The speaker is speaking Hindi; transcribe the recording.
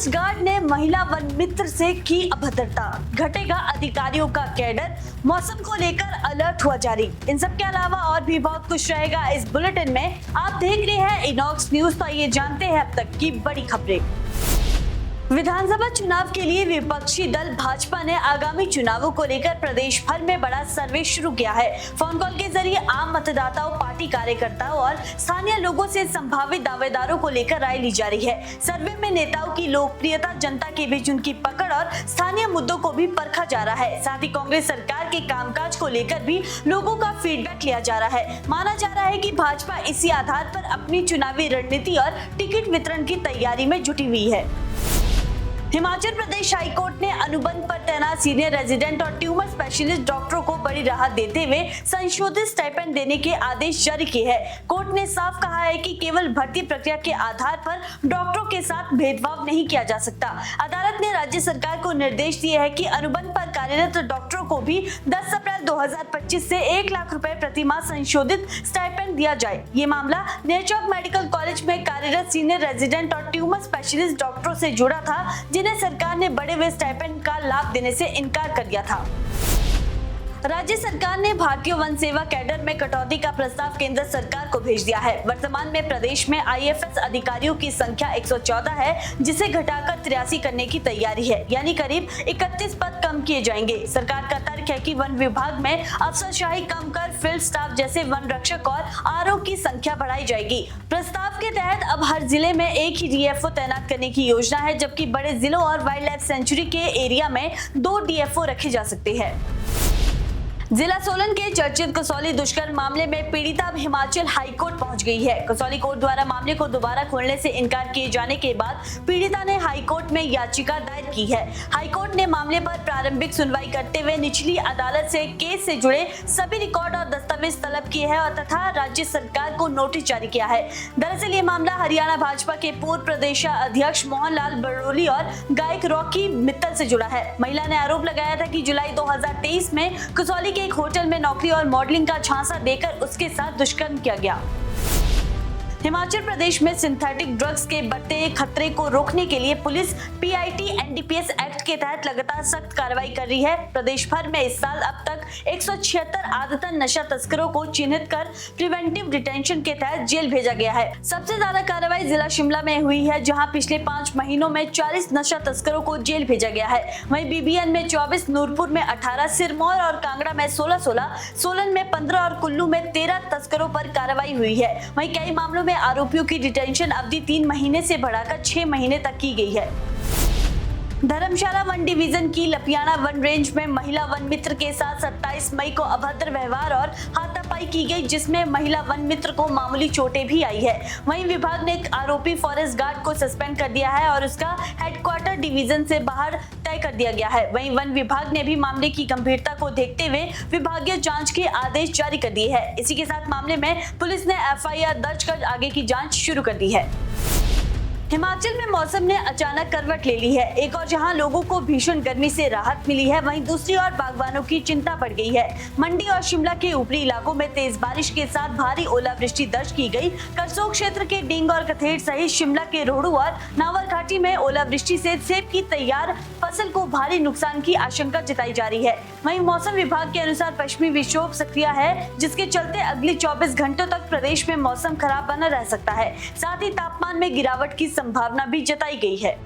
फॉरेस्ट गार्ड ने महिला वन मित्र से की अभद्रता, घटेगा अधिकारियों का कैडर, मौसम को लेकर अलर्ट हुआ जारी। इन सब के अलावा और भी बहुत कुछ रहेगा इस बुलेटिन में। आप देख रहे हैं इनॉक्स न्यूज, तो आइए जानते हैं अब तक की बड़ी खबरें। विधानसभा चुनाव के लिए विपक्षी दल भाजपा ने आगामी चुनावों को लेकर प्रदेश भर में बड़ा सर्वे शुरू किया है। फोन कॉल के जरिए आम मतदाताओं, पार्टी कार्यकर्ताओं और स्थानीय लोगों से संभावित दावेदारों को लेकर राय ली जा रही है। सर्वे में नेताओं की लोकप्रियता, जनता के बीच उनकी पकड़ और स्थानीय मुद्दों को भी परखा जा रहा है। साथ ही कांग्रेस सरकार के कामकाज को लेकर भी लोगों का फीडबैक लिया जा रहा है। माना जा रहा है कि भाजपा इसी आधार पर अपनी चुनावी रणनीति और टिकट वितरण की तैयारी में जुटी हुई है। हिमाचल प्रदेश हाईकोर्ट ने अनुबंध पर तैनात सीनियर रेजिडेंट और ट्यूमर स्पेशलिस्ट डॉक्टरों को बड़ी राहत देते हुए संशोधित स्टाइपेंड देने के आदेश जारी किए हैं। कोर्ट ने साफ कहा है कि केवल भर्ती प्रक्रिया के आधार पर डॉक्टरों के साथ भेदभाव नहीं किया जा सकता। अदालत ने राज्य सरकार को निर्देश दिए है कि अनुबंध पर कार्यरत डॉक्टरों को भी 10 अप्रैल 2025 से 1 लाख रुपए प्रति माह संशोधित स्टाइपेंड दिया जाए। ये मामला नेरचौक मेडिकल कॉलेज में कार्यरत सीनियर रेजिडेंट और ट्यूमर स्पेशलिस्ट डॉक्टरों से जुड़ा था, जिन्हें सरकार ने बढ़े हुए स्टाइपेंड का लाभ देने से इनकार कर दिया था। राज्य सरकार ने भारतीय वन सेवा कैडर में कटौती का प्रस्ताव केंद्र सरकार को भेज दिया है। वर्तमान में प्रदेश में आईएफएस अधिकारियों की संख्या 114 है, जिसे घटाकर 83 करने की तैयारी है, यानी करीब 31 पद कम किए जाएंगे। सरकार का तर्क है कि वन विभाग में अफसरशाही कम कर फील्ड स्टाफ जैसे वन रक्षक और आरओ की संख्या बढ़ाई जाएगी। प्रस्ताव के तहत अब हर जिले में एक ही डीएफओ तैनात करने की योजना है, जबकि बड़े जिलों और वाइल्ड लाइफ सेंचुरी के एरिया में 2 डीएफओ रखे जा सकते हैं। जिला सोलन के चर्चित कसौली दुष्कर्म मामले में पीड़िता अब हिमाचल हाईकोर्ट पहुंच गई है। कसौली कोर्ट द्वारा मामले को दोबारा खोलने से इनकार किए जाने के बाद पीड़िता ने हाईकोर्ट में याचिका दायर की है। हाईकोर्ट ने मामले पर प्रारंभिक सुनवाई करते हुए निचली अदालत से केस से जुड़े सभी रिकॉर्ड और दस्तावेज तलब किए हैं और तथा राज्य सरकार को नोटिस जारी किया है। दरअसल ये मामला हरियाणा भाजपा के पूर्व प्रदेश अध्यक्ष मोहन लाल बड़ोली और गायक रॉकी मित्तल से जुड़ा है। महिला ने आरोप लगाया था कि जुलाई 2023 में कसौली एक होटल में नौकरी और मॉडलिंग का झांसा देकर उसके साथ दुष्कर्म किया गया। हिमाचल प्रदेश में सिंथेटिक ड्रग्स के बढ़ते खतरे को रोकने के लिए पुलिस पीआईटी एनडीपीएस एक्ट के तहत लगातार सख्त कार्रवाई कर रही है। प्रदेश भर में इस साल अब तक 176 आदतन नशा तस्करों को चिन्हित कर प्रिवेंटिव डिटेंशन के तहत जेल भेजा गया है। सबसे ज्यादा कार्रवाई जिला शिमला में हुई है, जहां पिछले 5 महीनों में 40 नशा तस्करों को जेल भेजा गया है। वहीं बीबीएन में 24, नूरपुर में 18, सिरमौर और कांगड़ा में 16, सोलन में 15 और कुल्लू में 13 तस्करों पर कार्रवाई हुई है। वहीं कई मामलों में आरोपियों की डिटेंशन अवधि 3 महीने से बढ़ाकर 6 महीने तक की गई है। धर्मशाला वन डिवीजन की लपियाना वन रेंज में महिला वन मित्र के साथ 27 मई को अभद्र व्यवहार और हाथापाई की गई, जिसमें महिला वन मित्र को मामूली चोटें भी आई है। वहीं विभाग ने आरोपी फॉरेस्ट गार्ड को सस्पेंड कर दिया है और उसका हेडक्वार्टर डिवीजन से बाहर तय कर दिया गया है। वहीं वन विभाग ने भी मामले की गंभीरता को देखते हुए विभागीय जांच के आदेश जारी कर दिए हैं। इसी के साथ मामले में पुलिस ने एफआईआर दर्ज कर आगे की जांच शुरू कर दी है। हिमाचल में मौसम ने अचानक करवट ले ली है। एक और जहां लोगों को भीषण गर्मी से राहत मिली है, वहीं दूसरी ओर बागवानों की चिंता बढ़ गई है। मंडी और शिमला के ऊपरी इलाकों में तेज बारिश के साथ भारी ओलावृष्टि दर्ज की गई। करसोग क्षेत्र के डींग और कथेड़ सहित शिमला के रोहडू और नावर घाटी में ओलावृष्टि से सेब की तैयार फसल को भारी नुकसान की आशंका जताई जा रही है। वहीं मौसम विभाग के अनुसार पश्चिमी विक्षोभ सक्रिय है, जिसके चलते अगले 24 घंटों तक प्रदेश में मौसम खराब बना रह सकता है। साथ ही तापमान में गिरावट की संभावना भी जताई गई है।